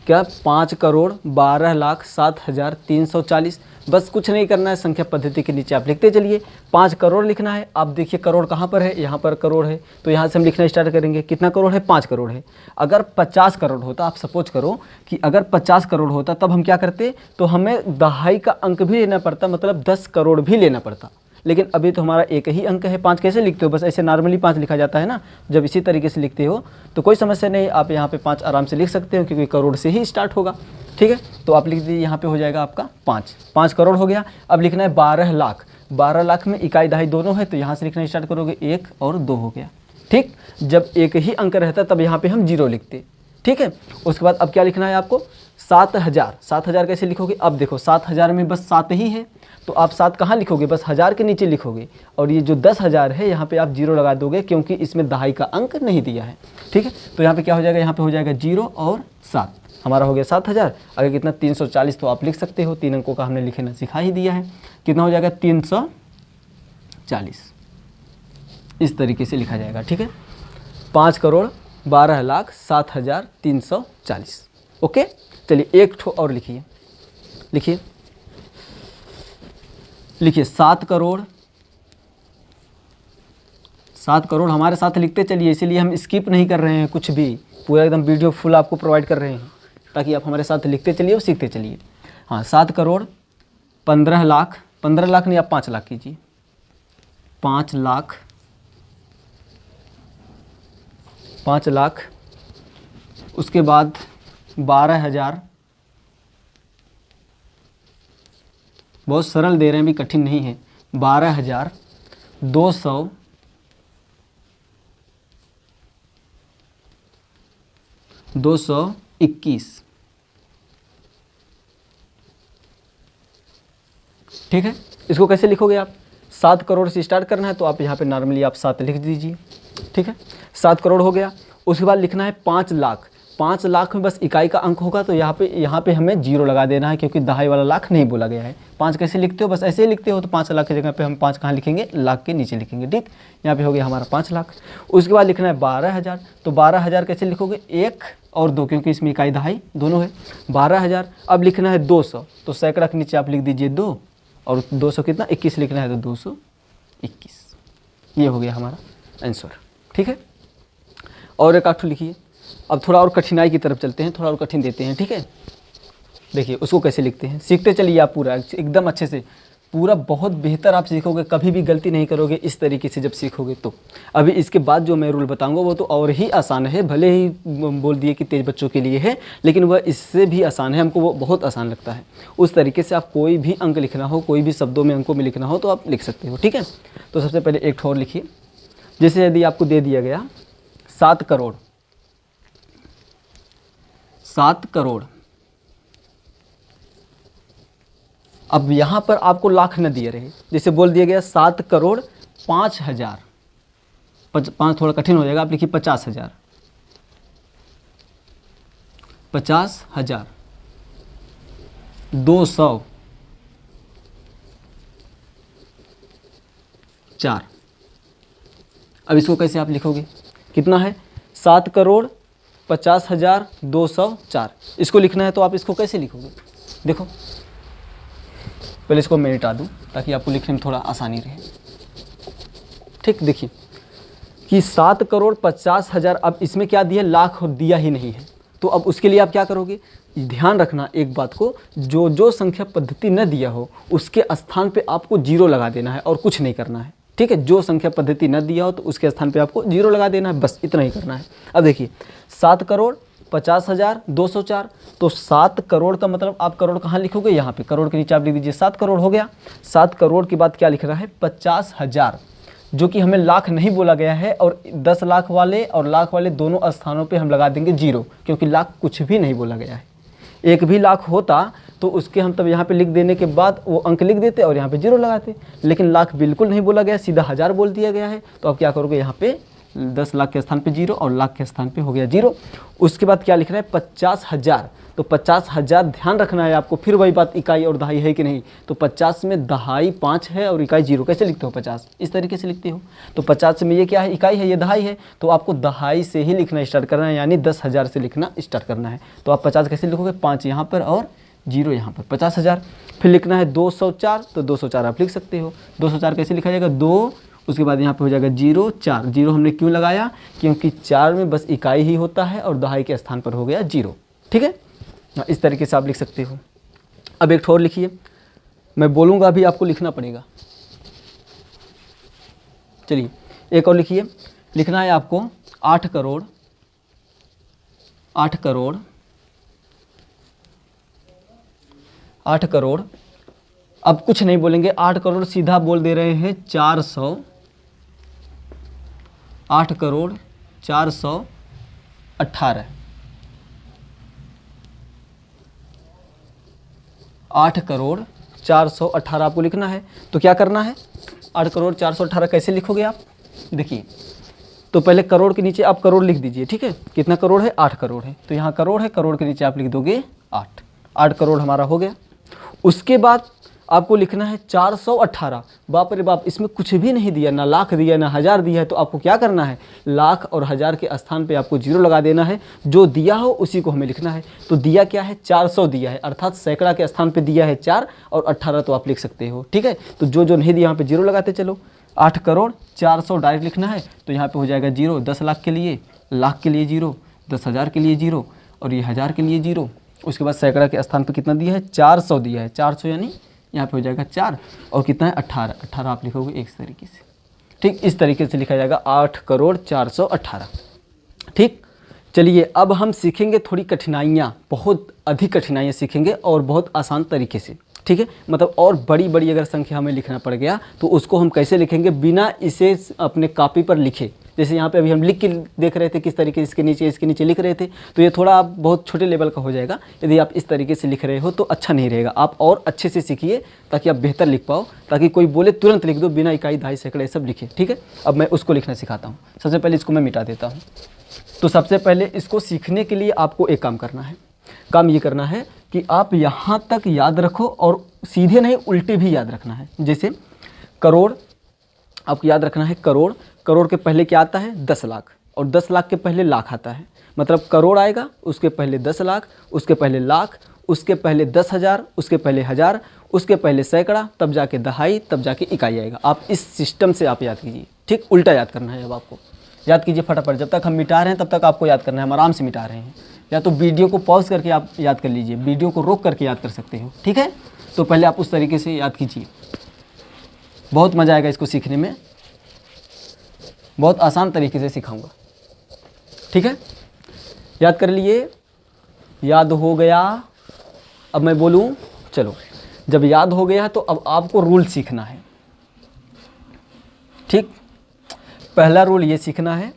S1: क्या, 5 करोड़ 12 लाख 7,340। बस कुछ नहीं करना है, संख्या पद्धति के नीचे आप लिखते चलिए। 5 करोड़ लिखना है। आप देखिए करोड़ कहाँ पर है, यहाँ पर करोड़ है, तो यहाँ से हम लिखना स्टार्ट करेंगे। कितना करोड़ है, 5 करोड़ है। अगर 50 करोड़ होता, आप सपोज करो कि अगर 50 करोड़ होता तब हम क्या करते, तो हमें दहाई का अंक भी लेना पड़ता, मतलब 10 करोड़ भी लेना पड़ता। लेकिन अभी तो हमारा एक ही अंक है। 5 कैसे लिखते हो, बस ऐसे नॉर्मली 5 लिखा जाता है ना। जब इसी तरीके से लिखते हो तो कोई समस्या नहीं, आप यहाँ पे 5 आराम से लिख सकते हो क्योंकि करोड़ से ही स्टार्ट होगा। ठीक है, तो आप लिख दीजिए, यहाँ पे हो जाएगा आपका 5 करोड़ हो गया। अब लिखना है 12 लाख। 12 लाख में इकाई दहाई दोनों है तो यहाँ से लिखना स्टार्ट करोगे, 1 और 2 हो गया। ठीक, जब एक ही अंक रहता तब यहाँ पे हम 0 लिखते। ठीक है, उसके बाद अब क्या लिखना है आपको, 7,000। 7,000 कैसे लिखोगे, अब देखो 7,000 में बस 7 ही है तो आप 7 कहाँ लिखोगे, बस 1000 के नीचे लिखोगे। और ये जो 10,000 है यहाँ पे आप 0 लगा दोगे क्योंकि इसमें दहाई का अंक नहीं दिया है। ठीक है, तो यहाँ पे क्या हो जाएगा, यहाँ पे हो जाएगा 0 और 7, हमारा हो गया 7,000। अगर कितना 340 तो आप लिख सकते हो, 3 अंकों का हमने लिखना सिखा ही दिया है। कितना हो जाएगा 340, इस तरीके से लिखा जाएगा। ठीक है, 5 करोड़ 12 लाख 7,340। ओके, चलिए एक ठो और लिखिए, लिखिए 7 करोड़। 7 करोड़ हमारे साथ लिखते चलिए, इसीलिए हम स्किप नहीं कर रहे हैं कुछ भी, पूरा एकदम वीडियो फुल आपको प्रोवाइड कर रहे हैं ताकि आप हमारे साथ लिखते चलिए और सीखते चलिए। हाँ, 7 करोड़ 15 लाख, 15 लाख नहीं आप 5 लाख कीजिए, 5 लाख, 5 लाख, उसके बाद 12,000, बहुत सरल दे रहे हैं भी, कठिन नहीं है, 12,200, 221। ठीक है, इसको कैसे लिखोगे आप, 7 करोड़ से स्टार्ट करना है तो आप यहाँ पे नॉर्मली आप 7 लिख दीजिए। ठीक है, 7 करोड़ हो गया। उसके बाद लिखना है 5 लाख। 5 लाख में बस इकाई का अंक होगा तो यहाँ पे हमें 0 लगा देना है क्योंकि दहाई वाला लाख नहीं बोला गया है। 5 कैसे लिखते हो, बस ऐसे ही लिखते हो तो 5 लाख की जगह पे हम 5 कहाँ लिखेंगे, लाख के नीचे लिखेंगे। ठीक, यहाँ पे हो गया हमारा 5 लाख। उसके बाद लिखना है 12,000, तो 12,000 कैसे लिखोगे, 1 और 2 क्योंकि इसमें इकाई दहाई दोनों है। 12,000। अब लिखना है 200, तो सैकड़ा के नीचे आप लिख दीजिए 2 और 200 कितना 21 लिखना है तो 221। ये हो गया हमारा आंसर। ठीक है, और एक आठ लिखिए। अब थोड़ा और कठिनाई की तरफ चलते हैं, थोड़ा और कठिन देते हैं। ठीक है, देखिए उसको कैसे लिखते हैं, सीखते चलिए आप पूरा एकदम अच्छे से। पूरा बहुत बेहतर आप सीखोगे, कभी भी गलती नहीं करोगे इस तरीके से जब सीखोगे तो। अभी इसके बाद जो मैं रूल बताऊंगा वो तो और ही आसान है, भले ही बोल दिए कि तेज बच्चों के लिए है, लेकिन वह इससे भी आसान है, हमको वो बहुत आसान लगता है। उस तरीके से आप कोई भी अंक लिखना हो, कोई भी शब्दों में अंकों में लिखना हो तो आप लिख सकते हो, ठीक है। तो सबसे पहले एक ठोर लिखिए। जैसे यदि आपको दे दिया गया 7 करोड़, 7 करोड़, अब यहाँ पर आपको लाख न दिए रहे, जैसे बोल दिया गया 7 करोड़ 5,000, 5 थोड़ा कठिन हो जाएगा, आप लिखिए 50,000, 50,000, 200, 4। अब इसको कैसे आप लिखोगे, कितना है 7 करोड़ 50,000 204, इसको लिखना है तो आप इसको कैसे लिखोगे। देखो पहले इसको मैं मिटा दूं ताकि आपको लिखने में थोड़ा आसानी रहे, ठीक। देखिए कि 7 करोड़ 50,000, अब इसमें क्या दिया, लाख दिया ही नहीं है, तो अब उसके लिए आप क्या करोगे, ध्यान रखना एक बात को, जो जो संख्या पद्धति न दिया हो उसके स्थान पे आपको 0 लगा देना है और कुछ नहीं करना है, ठीक है। जो संख्या पद्धति न दिया हो तो उसके स्थान पे आपको 0 लगा देना है, बस इतना ही करना है। अब देखिए 7 करोड़ 50,000 204, तो 7 करोड़ का मतलब आप करोड़ कहाँ लिखोगे, यहाँ पे करोड़ के नीचे आप लिख दीजिए 7 करोड़ हो गया। 7 करोड़ के बाद क्या लिखना है 50,000, जो कि हमें लाख नहीं बोला गया है, और 10 लाख वाले और लाख वाले दोनों स्थानों पे हम लगा देंगे 0, क्योंकि लाख कुछ भी नहीं बोला गया है। एक भी लाख होता तो उसके हम तब यहाँ पे लिख देने के बाद वो अंक लिख देते और यहाँ पे 0 लगाते, लेकिन लाख बिल्कुल नहीं बोला गया, सीधा 1000 बोल दिया गया है। तो आप क्या करोगे, यहाँ पे 10 लाख के स्थान पे 0 और लाख के स्थान पे हो गया 0। उसके बाद क्या लिखना है 50,000, तो 50,000 ध्यान रखना है आपको, फिर वही बात इकाई और दहाई है कि नहीं, तो 50 में दहाई 5 है और इकाई 0, कैसे लिखते हो 50 इस तरीके से लिखते हो। तो 50 में ये क्या है, इकाई है, ये दहाई है, तो आपको दहाई से ही लिखना स्टार्ट करना है, यानी 10,000 से लिखना स्टार्ट करना है। तो आप 50 कैसे लिखोगे, 5 यहाँ पर और 0 यहाँ पर, 50,000। फिर लिखना है 204, तो 204 आप लिख सकते हो। 204 कैसे लिखा जाएगा, 2, उसके बाद यहाँ पे हो जाएगा 0 4, 0 हमने क्यों लगाया, क्योंकि 4 में बस इकाई ही होता है और दहाई के स्थान पर हो गया 0, ठीक है। इस तरीके से आप लिख सकते हो। अब एक ठोर लिखिए, मैं बोलूँगा अभी आपको लिखना पड़ेगा। चलिए एक और लिखिए, लिखना है आपको 8 करोड़ 8 करोड़ 8 करोड़, अब कुछ नहीं बोलेंगे, 8 करोड़ सीधा बोल दे रहे हैं 400, 8 करोड़ 418, 8 करोड़ 418 आपको लिखना है। तो क्या करना है, 8 करोड़ 418 कैसे लिखोगे आप, देखिए तो पहले करोड़ के नीचे आप करोड़ लिख दीजिए, ठीक है। कितना करोड़ है, 8 करोड़ है, तो यहाँ करोड़ है, करोड़ के नीचे आप लिख दोगे 8, 8 करोड़ हमारा हो गया। उसके बाद आपको लिखना है 418, बाप रे बाप, इसमें कुछ भी नहीं दिया, ना लाख दिया ना 1000 दिया है, तो आपको क्या करना है, लाख और 1000 के स्थान पे आपको 0 लगा देना है, जो दिया हो उसी को हमें लिखना है। तो दिया क्या है, 400 दिया है, अर्थात सैकड़ा के स्थान पे दिया है 4 और 18 तो आप लिख सकते हो, ठीक है। तो जो जो नहीं दिया यहाँ पे 0 लगाते चलो। 8 करोड़ 400 डायरेक्ट लिखना है, तो यहाँ पे हो जाएगा 0, 10 लाख के लिए, लाख के लिए 0, 10,000 के लिए 0 और ये 1000 के लिए 0। उसके बाद सैकड़ा के स्थान पे कितना दिया है, 400 दिया है, 400 यानी यहाँ पे हो जाएगा 4 और कितना है 18, 18 आप लिखोगे इस तरीके से, ठीक। इस तरीके से लिखा जाएगा 8 करोड़ 418, ठीक। चलिए अब हम सीखेंगे थोड़ी कठिनाइयाँ, बहुत अधिक कठिनाइयाँ सीखेंगे और बहुत आसान तरीके से, ठीक है। मतलब और बड़ी बड़ी अगर संख्या हमें लिखना पड़ गया तो उसको हम कैसे लिखेंगे बिना इसे अपने कॉपी पर लिखे। जैसे यहाँ पे अभी हम लिख के देख रहे थे किस तरीके से इसके नीचे लिख रहे थे, तो ये थोड़ा आप बहुत छोटे लेवल का हो जाएगा। यदि आप इस तरीके से लिख रहे हो तो अच्छा नहीं रहेगा, आप और अच्छे से सीखिए ताकि आप बेहतर लिख पाओ, ताकि कोई बोले तुरंत लिख दो बिना इकाई दहाई सैकड़े सब लिखे, ठीक है। अब मैं उसको लिखना सिखाता हूँ। सबसे पहले इसको मैं मिटा देता हूँ। तो सबसे पहले इसको सीखने के लिए आपको एक काम करना है, काम ये करना है कि आप यहाँ तक याद रखो और सीधे नहीं उल्टे भी याद रखना है। जैसे करोड़ आपको याद रखना है, करोड़, करोड़ के पहले क्या आता है 10 लाख और 10 लाख के पहले लाख आता है, मतलब करोड़ आएगा उसके पहले 10 लाख, उसके पहले लाख, उसके पहले 10,000, उसके पहले 1000, उसके पहले सैकड़ा, तब जाके दहाई, तब जाके इकाई आएगा। आप इस सिस्टम से आप याद कीजिए, ठीक। उल्टा याद करना है। अब आपको याद कीजिए फटाफट, जब तक हम मिटा रहे हैं तब तक आपको याद करना है। हम आराम से मिटा रहे हैं, या तो वीडियो को पॉज करके आप याद कर लीजिए, वीडियो को रोक करके याद कर सकते हो, ठीक है। तो पहले आप उस तरीके से याद कीजिए। बहुत मज़ा आएगा इसको सीखने में, बहुत आसान तरीके से सिखाऊंगा। ठीक है, याद कर लिए, याद हो गया। अब मैं बोलूँ, चलो जब याद हो गया तो अब आपको रूल सीखना है। ठीक, पहला रूल ये सीखना है,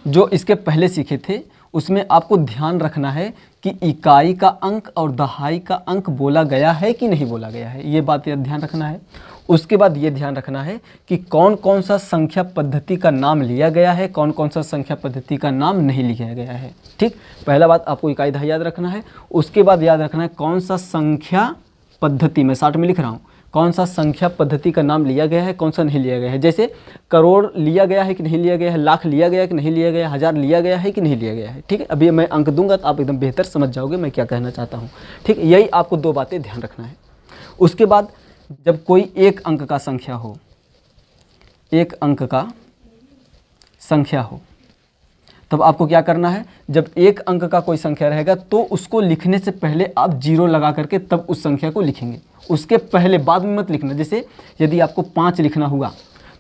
S1: जो इसके पहले सीखे थे उसमें आपको ध्यान रखना है कि इकाई का अंक और दहाई का अंक बोला गया है कि नहीं बोला गया है, ये बात ध्यान रखना है। उसके बाद ये ध्यान रखना है कि कौन कौन सा संख्या पद्धति का नाम लिया गया है, कौन कौन सा संख्या पद्धति का नाम नहीं लिया गया है। ठीक, पहला बात आपको इकाई दहाई याद रखना है। उसके बाद याद रखना है कौन सा संख्या पद्धति, मैं 60 में लिख रहा हूँ, कौन सा संख्या पद्धति का नाम लिया गया है, कौन सा नहीं लिया गया है। जैसे करोड़ लिया गया है कि नहीं लिया गया है, लाख लिया गया है कि नहीं लिया गया है, हज़ार लिया गया है कि नहीं लिया गया है। ठीक है, अभी मैं अंक दूंगा तो आप एकदम बेहतर समझ जाओगे मैं क्या कहना चाहता हूँ। ठीक, यही आपको 2 बातें ध्यान रखना है। उसके बाद जब कोई एक अंक का संख्या हो, एक अंक का संख्या हो, तब आपको क्या करना है, जब एक अंक का कोई संख्या रहेगा तो उसको लिखने से पहले आप 0 लगा करके तब उस संख्या को लिखेंगे। उसके पहले बाद में मत लिखना। जैसे यदि आपको 5 लिखना हुआ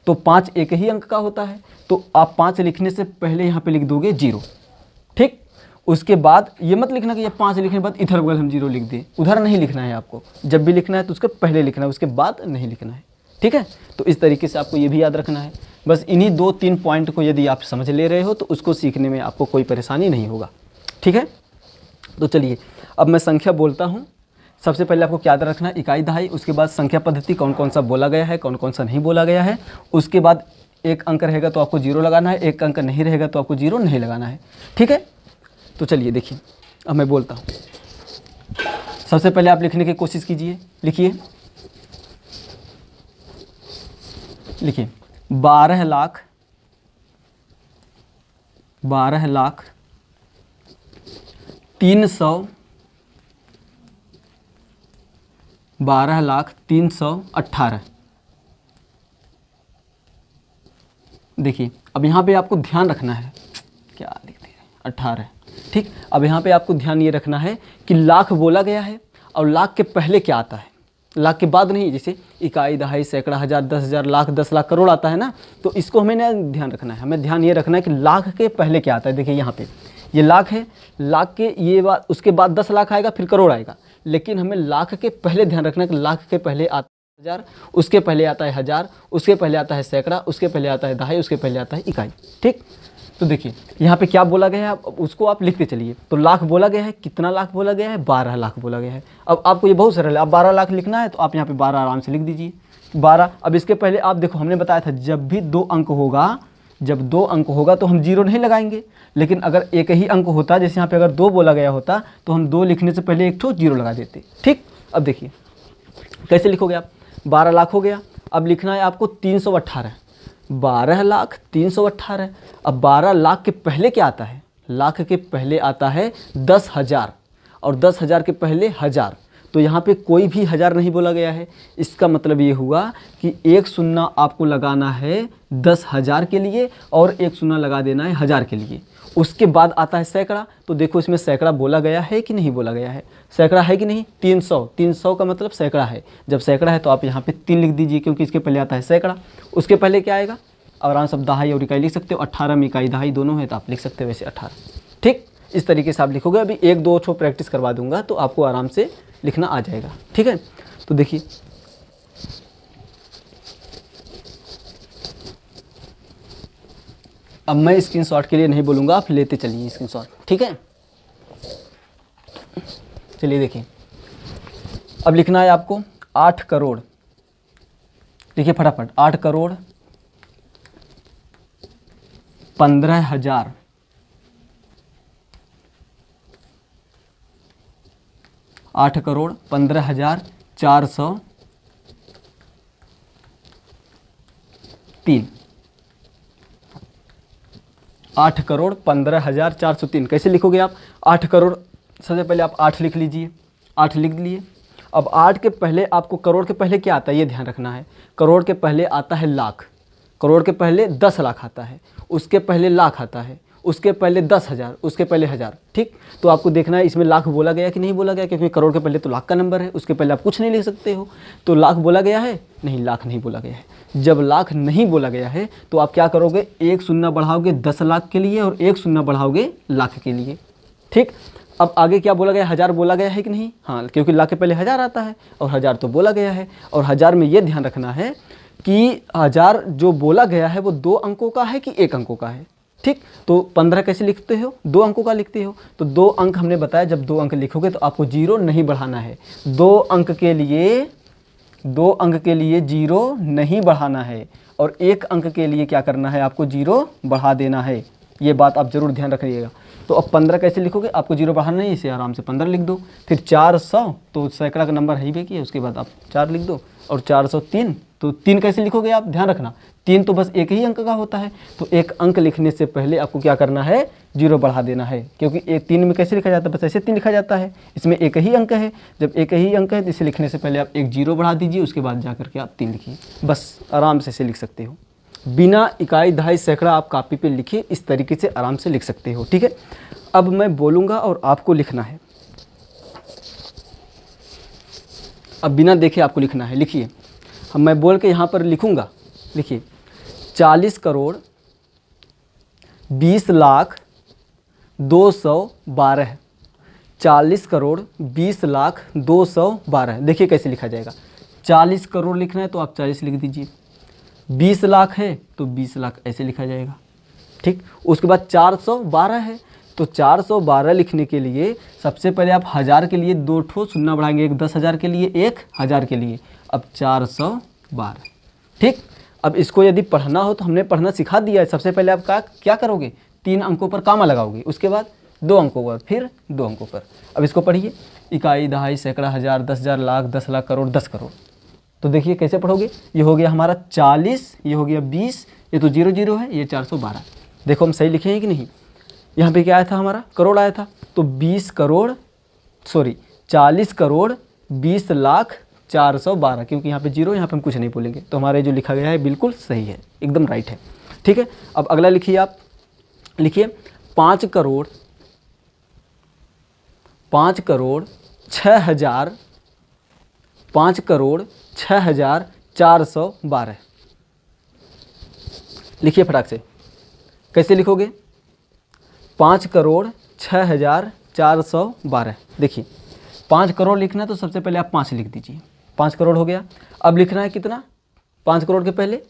S1: तो 5 एक ही अंक का होता है, तो आप 5 लिखने से पहले यहाँ पे लिख दोगे 0। ठीक, उसके बाद ये मत लिखना कि ये 5 लिखने के बाद इधर बगल हम 0 लिख दें, उधर नहीं लिखना है आपको। जब भी लिखना है तो उसके पहले लिखना है, उसके बाद नहीं लिखना है। ठीक है, तो इस तरीके से आपको ये भी याद रखना है। बस इन्हीं 2-3 पॉइंट को यदि आप समझ ले रहे हो तो उसको सीखने में आपको कोई परेशानी नहीं होगा। ठीक है, तो चलिए अब मैं संख्या बोलता हूँ। सबसे पहले आपको क्या याद रखना है, इकाई दहाई। उसके बाद संख्या पद्धति, कौन कौन सा बोला गया है, कौन कौन सा नहीं बोला गया है। उसके बाद एक अंक रहेगा तो आपको 0 लगाना है, एक अंक नहीं रहेगा तो आपको 0 नहीं लगाना है। ठीक है, तो चलिए देखिए, अब मैं बोलता हूँ। सबसे पहले आप लिखने की कोशिश कीजिए, लिखिए 12 लाख 318। देखिए अब यहाँ पे आपको ध्यान रखना है, क्या लिखते हैं 18। ठीक, अब यहाँ पे आपको ध्यान ये रखना है कि लाख बोला गया है और लाख के पहले क्या आता है, लाख के बाद नहीं। जैसे इकाई दहाई सैकड़ा हज़ार 10,000 लाख 10 लाख करोड़ आता है ना, तो इसको हमें ना ध्यान रखना है। हमें ध्यान ये रखना है कि लाख के पहले क्या आता है। देखिए यहाँ पे ये लाख है, लाख के ये बात, उसके बाद 10 लाख आएगा, फिर करोड़ आएगा। लेकिन हमें लाख के पहले ध्यान रखना है कि लाख के पहले आता है 1000, उसके पहले आता है हज़ार, उसके पहले आता है सैकड़ा, उसके पहले आता है दहाई, उसके पहले आता है इकाई। ठीक, तो देखिए यहाँ पे क्या बोला गया है, उसको आप लिखते चलिए। तो लाख बोला गया है, कितना लाख बोला गया है, 12 लाख बोला गया है। अब आपको ये बहुत सरल है, अब 12 लाख लिखना है तो आप यहाँ पे 12 आराम से लिख दीजिए 12। अब इसके पहले आप देखो, हमने बताया था जब भी 2 अंक होगा, जब 2 अंक होगा तो हम 0 नहीं लगाएंगे। लेकिन अगर एक ही अंक होता, जैसे यहाँ पे अगर 2 बोला गया होता तो हम 2 लिखने से पहले एक ठो 0 लगा देते। ठीक, अब देखिए कैसे लिखोगे आप, 12 लाख हो गया। अब लिखना है आपको 318, 12 लाख 318। अब 12 लाख के पहले क्या आता है, लाख के पहले आता है 10,000 और 10,000 के पहले हज़ार। तो यहाँ पे कोई भी हज़ार नहीं बोला गया है। इसका मतलब ये हुआ कि एक शून्य आपको लगाना है 10,000 के लिए और एक शून्य लगा देना है हज़ार के लिए। उसके बाद आता है सैकड़ा। तो देखो इसमें सैकड़ा बोला गया है कि नहीं बोला गया है, सैकड़ा है कि नहीं, 300, 300 का मतलब सैकड़ा है। जब सैकड़ा है तो आप यहाँ पे 3 लिख दीजिए, क्योंकि इसके पहले आता है सैकड़ा। उसके पहले क्या आएगा, आराम से दहाई और इकाई लिख सकते हो। 18 में इकाई दहाई दोनों है तो आप लिख सकते हो वैसे 18। ठीक, इस तरीके से आप लिखोगे। अभी 1-2 ठो प्रैक्टिस करवा दूंगा तो आपको आराम से लिखना आ जाएगा। ठीक है, तो देखिए अब मैं स्क्रीनशॉट के लिए नहीं बोलूँगा, आप लेते चलिए स्क्रीनशॉट। ठीक है, चलिए देखिए अब लिखना है आपको 8 करोड़। देखिए फटाफट, 8 करोड़ 15,000 8 करोड़ 15,403। 8 करोड़ 15,403 कैसे लिखोगे आप, 8 करोड़, सबसे पहले आप 8 लिख लीजिए, 8 लिख लिए। अब 8 के पहले आपको, करोड़ के पहले क्या आता है ये ध्यान रखना है। करोड़ के पहले आता है लाख, करोड़ के पहले 10 लाख आता है, उसके पहले लाख आता है, उसके पहले 10,000, उसके पहले हज़ार। ठीक, तो आपको देखना है इसमें लाख बोला गया कि नहीं बोला गया, क्योंकि करोड़ के पहले तो लाख का नंबर है, उसके पहले आप कुछ नहीं लिख सकते हो। तो लाख बोला गया है, नहीं लाख नहीं बोला गया है। जब लाख नहीं बोला गया है तो आप क्या करोगे, एक शून्य बढ़ाओगे 10 लाख के लिए और एक शून्य बढ़ाओगे लाख के लिए। ठीक, अब आगे क्या बोला गया, 1000 बोला गया है कि नहीं? हाँ, क्योंकि लाख के पहले 1000 आता है और 1000 तो बोला गया है। और 1000 में ये ध्यान रखना है कि 1000 जो बोला गया है वो 2 अंकों का है कि 1 अंकों का है। ठीक, तो 15 कैसे लिखते हो, 2 अंकों का लिखते हो। तो 2 अंक हमने बताया, जब 2 अंक लिखोगे तो आपको 0 नहीं बढ़ाना है। 2 अंक के लिए 0 नहीं बढ़ाना है और 1 अंक के लिए क्या करना है, आपको 0 बढ़ा देना है। ये बात आप जरूर ध्यान रखिएगा। तो अब 15 कैसे लिखोगे, आपको 0 बढ़ाना नहीं, इसे आराम से 15 लिख दो। फिर 400 तो सैकड़ा का नंबर है ही बेकी, उसके बाद आप 4 लिख दो। और 403 तो 3 कैसे लिखोगे आप, ध्यान रखना 3 तो बस 1 ही अंक का होता है। तो 1 अंक लिखने से पहले आपको क्या करना है, 0 बढ़ा देना है। क्योंकि 3 में कैसे लिखा जाता है, बस ऐसे 3 लिखा जाता है। इसमें 1 ही अंक है, जब 1 ही अंक है तो इसे लिखने से पहले आप 1 0 बढ़ा दीजिए, उसके बाद जा करके आप 3 लिखिए। बस आराम से इसे लिख सकते हो, बिना इकाई दहाई सैकड़ा आप कॉपी पे लिखिए, इस तरीके से आराम से लिख सकते हो। ठीक है, अब मैं बोलूँगा और आपको लिखना है। अब बिना देखे आपको लिखना है, लिखिए। हम मैं बोल के यहाँ पर लिखूँगा, लिखिए 40 करोड़ 20 लाख 212। 40 करोड़ 20 लाख 212। देखिए कैसे लिखा जाएगा। 40 करोड़ लिखना है तो आप 40 लिख दीजिए, 20 लाख है तो 20 लाख ऐसे लिखा जाएगा। ठीक, उसके बाद 412 है तो 412 लिखने के लिए सबसे पहले आप 1000 के लिए 2 ठो शून्य बढ़ाएंगे, एक 10,000 के लिए, एक 1000 के लिए। अब 412। ठीक, अब इसको यदि पढ़ना हो तो हमने पढ़ना सिखा दिया है। सबसे पहले आप क्या करोगे, 3 अंकों पर कामा लगाओगे, उसके बाद 2 अंकों पर, फिर 2 अंकों पर। अब इसको पढ़िए, इकाई दहाई सैकड़ा 1000 10,000 लाख 10 लाख करोड़ 10 करोड़। तो देखिए कैसे पढ़ोगे, ये हो गया हमारा 40, ये हो गया 20, ये तो 0 0 है, ये 412। देखो हम सही लिखे हैं कि नहीं। यहाँ पे क्या आया था, हमारा करोड़ आया था, तो 40 करोड़ 20 लाख 412, क्योंकि यहाँ पे 0, यहाँ पे हम कुछ नहीं बोलेंगे। तो हमारे जो लिखा गया है बिल्कुल सही है, एकदम राइट है। ठीक है, अब अगला लिखिए आप, लिखिए 5 करोड़ 6,412। लिखिए फटाक से, कैसे लिखोगे, 5 करोड़ 6,412। देखिए 5 करोड़ लिखना है तो सबसे पहले आप 5 लिख दीजिए, 5 करोड़ हो गया। अब लिखना है कितना, 5 करोड़ के पहले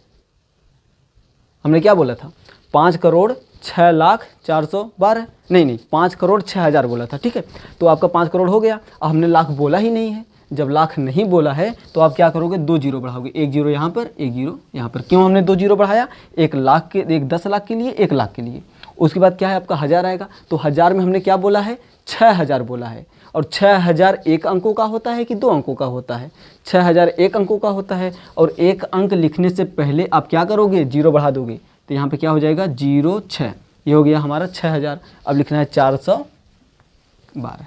S1: हमने क्या बोला था, 5 करोड़ 6,412, नहीं 5 करोड़ 6,000 बोला था। ठीक है, तो आपका 5 करोड़ हो गया। अब हमने लाख बोला ही नहीं है, जब लाख नहीं बोला है तो आप क्या करोगे, 2 0 बढ़ाओगे, 1 0 यहाँ पर, 1 0 यहाँ पर। क्यों हमने 2 0 बढ़ाया, 1 10 लाख के लिए, 1 लाख के लिए। उसके बाद क्या है, आपका 1000 आएगा। तो 1000 में हमने क्या बोला है, 6000 बोला है। और 6000 1 अंकों का होता है कि 2 अंकों का होता है, 6000 1 अंकों का होता है। और 1 अंक लिखने से पहले आप क्या करोगे, 0 बढ़ा दोगे। तो यहाँ पे क्या हो जाएगा, 0 6, ये हो गया हमारा 6000। अब लिखना है 412।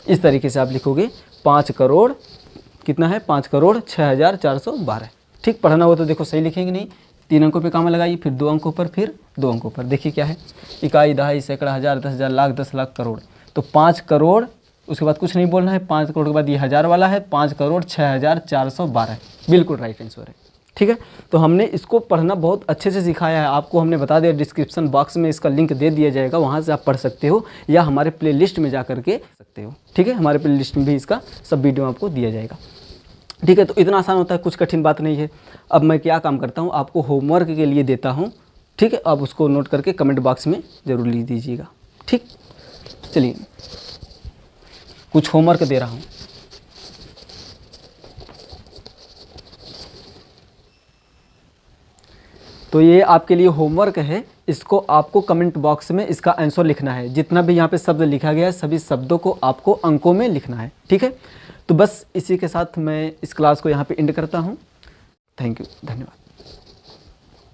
S1: इस तरीके से आप लिखोगे 5 करोड़ कितना है, 5 करोड़ 6,412। ठीक, पढ़ना हो तो देखो सही लिखेंगे नहीं, 3 अंकों पे कामा लगाइए, फिर 2 अंकों पर, फिर 2 अंकों पर। देखिए क्या है, इकाई दहाई सैकड़ा 1000 10,000 लाख 10 लाख करोड़। तो 5 करोड़, उसके बाद कुछ नहीं बोलना है, 5 करोड़ के बाद ये 1000 वाला है, 5 करोड़ 6,412। बिल्कुल राइट आंसर है। ठीक है, तो हमने इसको पढ़ना बहुत अच्छे से सिखाया है आपको। हमने बता दिया, डिस्क्रिप्शन बॉक्स में इसका लिंक दे दिया जाएगा, वहाँ से आप पढ़ सकते हो, या हमारे प्लेलिस्ट में जा करके सकते हो। ठीक है, हमारे प्लेलिस्ट में भी इसका सब वीडियो आपको दिया जाएगा। ठीक है, तो इतना आसान होता है, कुछ कठिन बात नहीं है। अब मैं क्या काम करता हूँ, आपको होमवर्क के लिए देता हूँ। ठीक है, आप उसको नोट करके कमेंट बॉक्स में ज़रूर लिख दीजिएगा। ठीक, चलिए कुछ होमवर्क दे रहा हूँ। तो ये आपके लिए होमवर्क है, इसको आपको कमेंट बॉक्स में इसका आंसर लिखना है। जितना भी यहाँ पे शब्द लिखा गया है सभी शब्दों को आपको अंकों में लिखना है। ठीक है, तो बस इसी के साथ मैं इस क्लास को यहाँ पे एंड करता हूँ। थैंक यू, धन्यवाद।